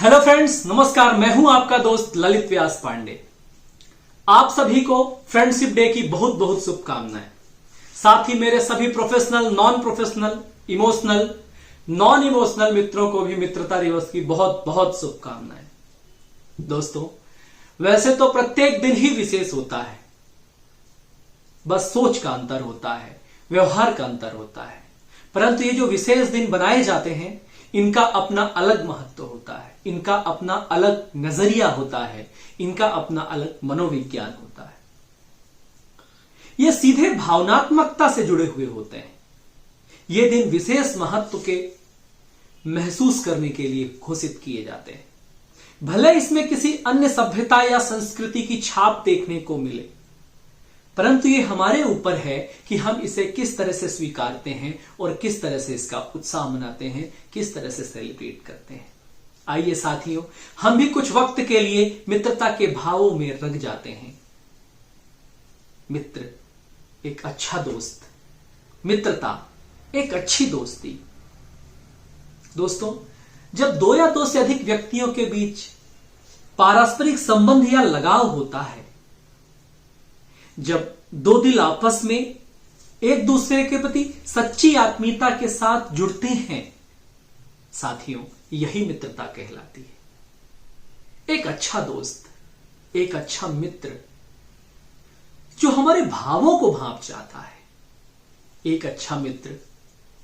Hello friends, नमस्कार। मैं हूं आपका दोस्त ललित व्यास पांडे। आप सभी को फ्रेंडशिप डे की बहुत बहुत शुभकामनाएं। साथ ही मेरे सभी प्रोफेशनल, नॉन इमोशनल मित्रों को भी मित्रता दिवस की बहुत बहुत शुभकामनाएं। दोस्तों, वैसे तो प्रत्येक दिन ही विशेष होता है, बस सोच का अंतर होता है, व्यवहार का अंतर होता है। परंतु ये जो विशेष दिन बनाए जाते हैं, इनका अपना अलग महत्व होता है, इनका अपना अलग नजरिया होता है, इनका अपना अलग मनोविज्ञान होता है। ये सीधे भावनात्मकता से जुड़े हुए होते हैं। ये दिन विशेष महत्व के महसूस करने के लिए घोषित किए जाते हैं। भले इसमें किसी अन्य सभ्यता या संस्कृति की छाप देखने को मिले, परंतु ये हमारे ऊपर है कि हम इसे किस तरह से स्वीकारते हैं और किस तरह से इसका उत्साह मनाते हैं, किस तरह से सेलिब्रेट करते हैं। आइए साथियों, हम भी कुछ वक्त के लिए मित्रता के भावों में रंग जाते हैं। मित्र एक अच्छा दोस्त, मित्रता एक अच्छी दोस्ती। दोस्तों, जब दो या दो से अधिक व्यक्तियों के बीच पारस्परिक संबंध या लगाव होता है, जब दो दिल आपस में एक दूसरे के प्रति सच्ची आत्मीयता के साथ जुड़ते हैं, साथियों, यही मित्रता कहलाती है। एक अच्छा दोस्त, एक अच्छा मित्र जो हमारे भावों को भांप जाता है। एक अच्छा मित्र,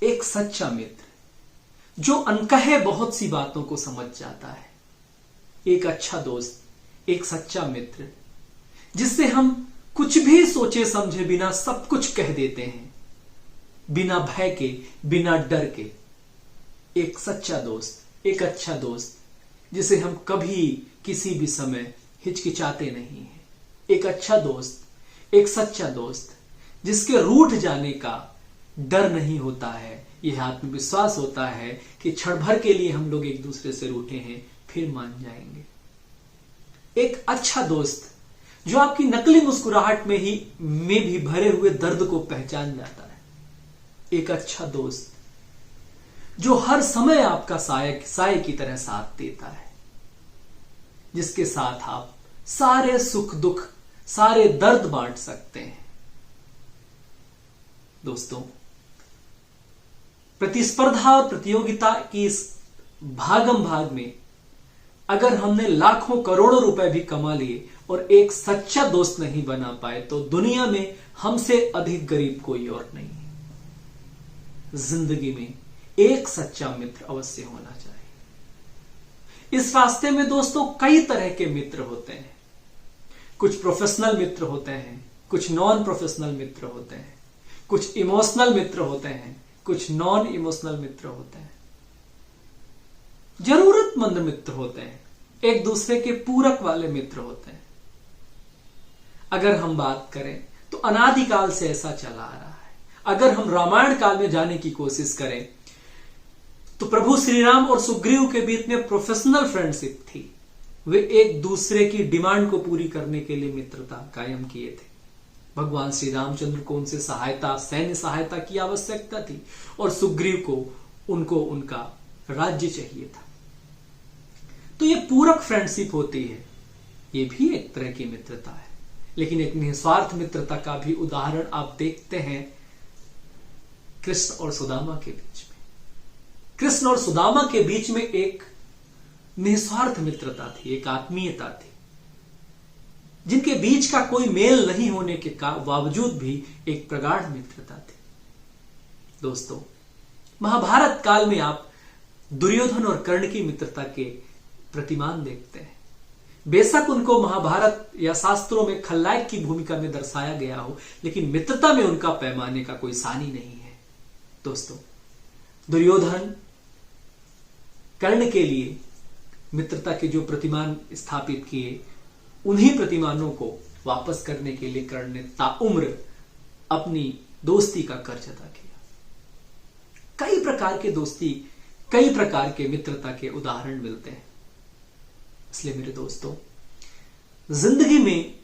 एक सच्चा मित्र जो अनकहे बहुत सी बातों को समझ जाता है। एक अच्छा दोस्त, एक सच्चा मित्र जिससे हम कुछ भी सोचे समझे बिना सब कुछ कह देते हैं, बिना भय के, बिना डर के। एक सच्चा दोस्त, एक अच्छा दोस्त जिसे हम कभी किसी भी समय हिचकिचाते नहीं हैं। एक अच्छा दोस्त, एक सच्चा दोस्त जिसके रूठ जाने का डर नहीं होता है। यह आत्मविश्वास होता है कि क्षण भर के लिए हम लोग एक दूसरे से रूठे हैं, फिर मान जाएंगे। एक अच्छा दोस्त जो आपकी नकली मुस्कुराहट में भी भरे हुए दर्द को पहचान जाता है। एक अच्छा दोस्त जो हर समय आपका साये की तरह साथ देता है, जिसके साथ आप सारे सुख दुख, सारे दर्द बांट सकते हैं। दोस्तों, प्रतिस्पर्धा और प्रतियोगिता की इस भागम भाग में अगर हमने लाखों करोड़ों रुपए भी कमा लिए और एक सच्चा दोस्त नहीं बना पाए, तो दुनिया में हमसे अधिक गरीब कोई और नहीं है। जिंदगी में एक सच्चा मित्र अवश्य होना चाहिए। इस रास्ते में दोस्तों कई तरह के मित्र होते हैं। कुछ प्रोफेशनल मित्र होते हैं, कुछ नॉन प्रोफेशनल मित्र होते हैं, कुछ इमोशनल मित्र होते हैं, कुछ नॉन इमोशनल मित्र होते हैं, जरूरतमंद मित्र होते हैं, एक दूसरे के पूरक वाले मित्र होते हैं। अगर हम बात करें तो अनादिकाल से ऐसा चला आ रहा है। अगर हम रामायण काल में जाने की कोशिश करें तो प्रभु श्री राम और सुग्रीव के बीच में प्रोफेशनल फ्रेंडशिप थी। वे एक दूसरे की डिमांड को पूरी करने के लिए मित्रता कायम किए थे। भगवान श्री रामचंद्र को उनसे सैन्य सहायता की आवश्यकता थी और सुग्रीव को उनको उनका राज्य चाहिए था। तो ये पूरक फ्रेंडशिप होती है। ये भी एक तरह की मित्रता है, लेकिन एक निस्वार्थ मित्रता का भी उदाहरण आप देखते हैं कृष्ण और सुदामा के बीच में। कृष्ण और सुदामा के बीच में एक निस्वार्थ मित्रता थी, एक आत्मीयता थी, जिनके बीच का कोई मेल नहीं होने के बावजूद भी एक प्रगाढ़ मित्रता थी। दोस्तों, महाभारत काल में आप दुर्योधन और कर्ण की मित्रता के प्रतिमान देखते हैं। बेशक उनको महाभारत या शास्त्रों में खलनायक की भूमिका में दर्शाया गया हो, लेकिन मित्रता में उनका पैमाने का कोई सानी नहीं है। दोस्तों, दुर्योधन कर्ण के लिए मित्रता के जो प्रतिमान स्थापित किए, उन्हीं प्रतिमानों को वापस करने के लिए कर्ण ने ताउम्र अपनी दोस्ती का कर्ज अदा किया। कई प्रकार के दोस्ती, कई प्रकार के मित्रता के उदाहरण मिलते हैं। इसलिए मेरे दोस्तों, जिंदगी में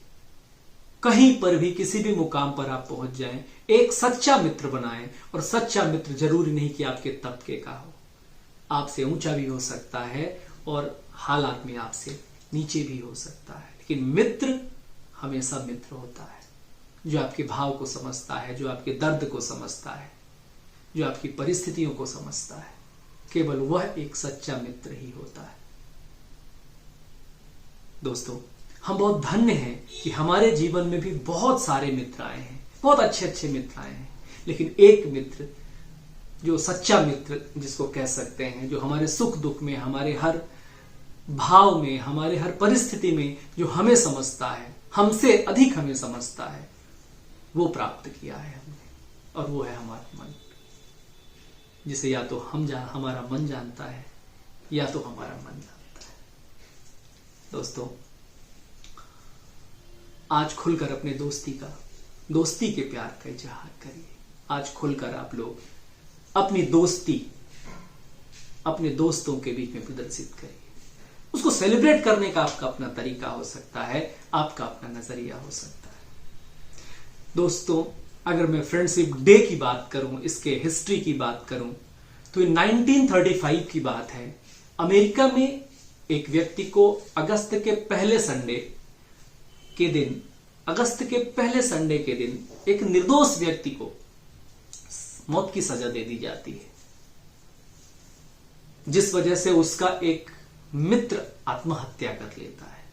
कहीं पर भी किसी भी मुकाम पर आप पहुंच जाएं, एक सच्चा मित्र बनाएं। और सच्चा मित्र जरूरी नहीं कि आपके तबके का हो, आपसे ऊंचा भी हो सकता है और हालात में आपसे नीचे भी हो सकता है, लेकिन मित्र हमेशा मित्र होता है, जो आपके भाव को समझता है, जो आपके दर्द को समझता है, जो आपकी परिस्थितियों को समझता है। केवल वह एक सच्चा मित्र ही होता है। दोस्तों, हम बहुत धन्य हैं कि हमारे जीवन में भी बहुत सारे मित्र आए हैं, बहुत अच्छे अच्छे मित्र आए हैं, लेकिन एक मित्र जो सच्चा मित्र जिसको कह सकते हैं, जो हमारे सुख दुख में, हमारे हर भाव में, हमारे हर परिस्थिति में जो हमें समझता है, हमसे अधिक हमें समझता है, वो प्राप्त किया है हमने, और वो है हमारा मन, जिसे या तो हमारा मन जानता है या तो हमारा मन जानता है। दोस्तों, आज खुलकर अपने दोस्ती के प्यार का इजहार करिए। आज खुलकर आप लोग अपनी दोस्ती अपने दोस्तों के बीच में प्रदर्शित करिए। उसको सेलिब्रेट करने का आपका अपना तरीका हो सकता है, आपका अपना नजरिया हो सकता है। दोस्तों, अगर मैं फ्रेंडशिप डे की बात करूं, इसके हिस्ट्री की बात करूं, तो 1935 की बात है। अमेरिका में एक व्यक्ति को अगस्त के पहले संडे के दिन एक निर्दोष व्यक्ति को मौत की सजा दे दी जाती है, जिस वजह से उसका एक मित्र आत्महत्या कर लेता है।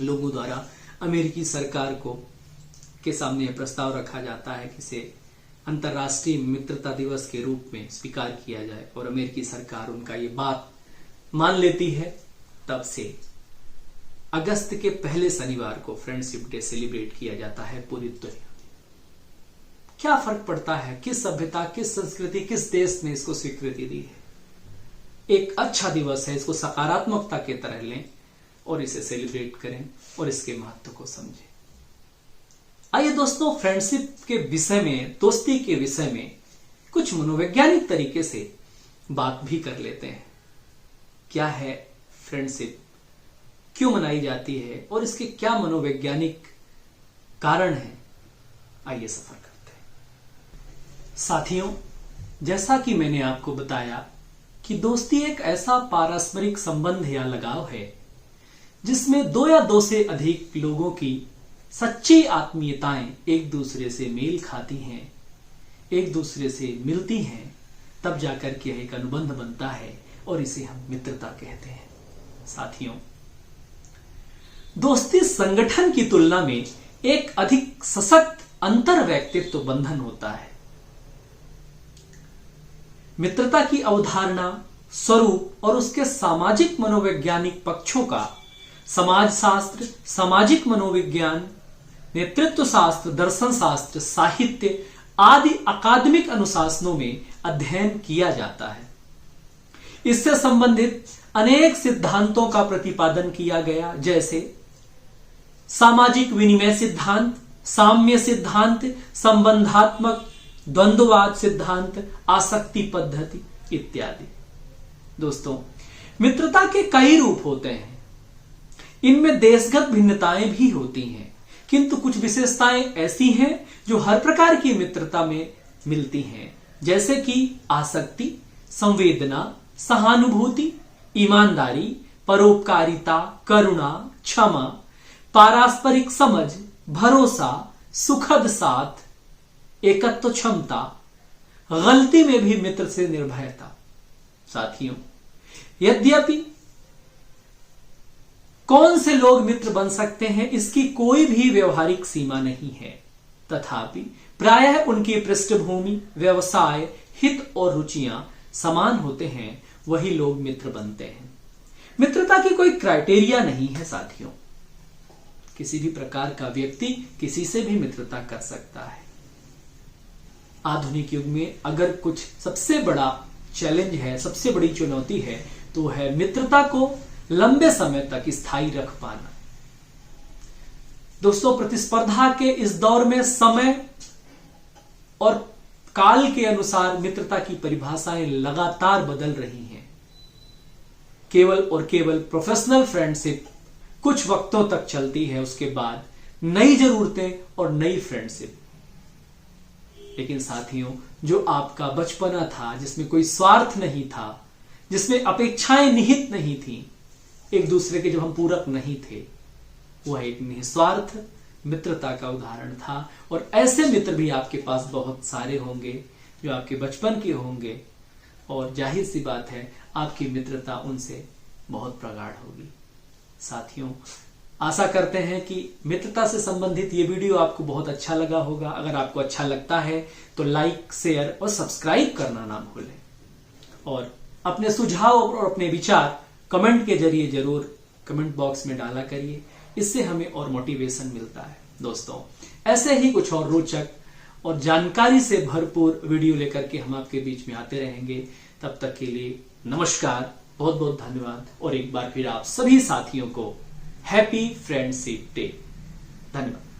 लोगों द्वारा अमेरिकी सरकार के सामने यह प्रस्ताव रखा जाता है कि इसे अंतर्राष्ट्रीय मित्रता दिवस के रूप में स्वीकार किया जाए, और अमेरिकी सरकार उनका ये बात मान लेती है। तब से अगस्त के पहले शनिवार को फ्रेंडशिप डे सेलिब्रेट किया जाता है पूरी दुनिया में। क्या फर्क पड़ता है किस सभ्यता, किस संस्कृति, किस देश ने इसको स्वीकृति दी है? एक अच्छा दिवस है, इसको सकारात्मकता के तरह लें और इसे सेलिब्रेट करें और इसके महत्व को समझें। आइए दोस्तों, फ्रेंडशिप के विषय में, दोस्ती के विषय में कुछ मनोवैज्ञानिक तरीके से बात भी कर लेते हैं। क्या है फ्रेंडशिप, क्यों मनाई जाती है और इसके क्या मनोवैज्ञानिक कारण हैं? आइए सफर करते हैं। साथियों, जैसा कि मैंने आपको बताया कि दोस्ती एक ऐसा पारस्परिक संबंध या लगाव है जिसमें दो या दो से अधिक लोगों की सच्ची आत्मीयताएं एक दूसरे से मेल खाती हैं, एक दूसरे से मिलती हैं, तब जाकर के एक अनुबंध बनता है और इसे हम मित्रता कहते हैं। साथियों, दोस्ती संगठन की तुलना में एक अधिक सशक्त अंतर व्यक्तित्व बंधन होता है। मित्रता की अवधारणा, स्वरूप और उसके सामाजिक मनोवैज्ञानिक पक्षों का समाजशास्त्र, सामाजिक मनोविज्ञान, नेतृत्व शास्त्र, दर्शन शास्त्र, साहित्य आदि अकादमिक अनुशासनों में अध्ययन किया जाता है। इससे संबंधित अनेक सिद्धांतों का प्रतिपादन किया गया, जैसे सामाजिक विनिमय सिद्धांत, साम्य सिद्धांत, संबंधात्मक द्वंद्ववाद सिद्धांत, आसक्ति पद्धति इत्यादि। दोस्तों, मित्रता के कई रूप होते हैं। इनमें देशगत भिन्नताएं भी होती हैं, किंतु कुछ विशेषताएं ऐसी हैं जो हर प्रकार की मित्रता में मिलती हैं, जैसे कि आसक्ति, संवेदना, सहानुभूति, ईमानदारी, परोपकारिता, करुणा, क्षमा, पारस्परिक समझ, भरोसा, सुखद साथ, एकत्व क्षमता, गलती में भी मित्र से निर्भयता। साथियों, यद्यपि कौन से लोग मित्र बन सकते हैं इसकी कोई भी व्यवहारिक सीमा नहीं है, तथापि प्रायः उनकी पृष्ठभूमि, व्यवसाय, हित और रुचियां समान होते हैं, वही लोग मित्र बनते हैं। मित्रता की कोई क्राइटेरिया नहीं है साथियों। किसी भी प्रकार का व्यक्ति किसी से भी मित्रता कर सकता है। आधुनिक युग में अगर कुछ सबसे बड़ा चैलेंज है, सबसे बड़ी चुनौती है, तो है मित्रता को लंबे समय तक स्थायी रख पाना। दोस्तों, प्रतिस्पर्धा के इस दौर में समय और काल के अनुसार मित्रता की परिभाषाएं लगातार बदल रही हैं। केवल और केवल प्रोफेशनल फ्रेंडशिप कुछ वक्तों तक चलती है, उसके बाद नई जरूरतें और नई फ्रेंडशिप। लेकिन साथियों, जो आपका बचपना था, जिसमें कोई स्वार्थ नहीं था, जिसमें अपेक्षाएं निहित नहीं थी, एक दूसरे के जब हम पूरक नहीं थे, वह एक निस्वार्थ मित्रता का उदाहरण था। और ऐसे मित्र भी आपके पास बहुत सारे होंगे जो आपके बचपन के होंगे, और जाहिर सी बात है आपकी मित्रता उनसे बहुत प्रगाढ़ होगी। साथियों, आशा करते हैं कि मित्रता से संबंधित ये वीडियो आपको बहुत अच्छा लगा होगा। अगर आपको अच्छा लगता है तो लाइक, शेयर और सब्सक्राइब करना ना भूलें, और अपने सुझाव और अपने विचार कमेंट के जरिए जरूर कमेंट बॉक्स में डाला करिए। इससे हमें और मोटिवेशन मिलता है। दोस्तों, ऐसे ही कुछ और रोचक और जानकारी से भरपूर वीडियो लेकर के हम आपके बीच में आते रहेंगे। तब तक के लिए नमस्कार, बहुत बहुत धन्यवाद, और एक बार फिर आप सभी साथियों को हैप्पी फ्रेंडशिप डे। धन्यवाद।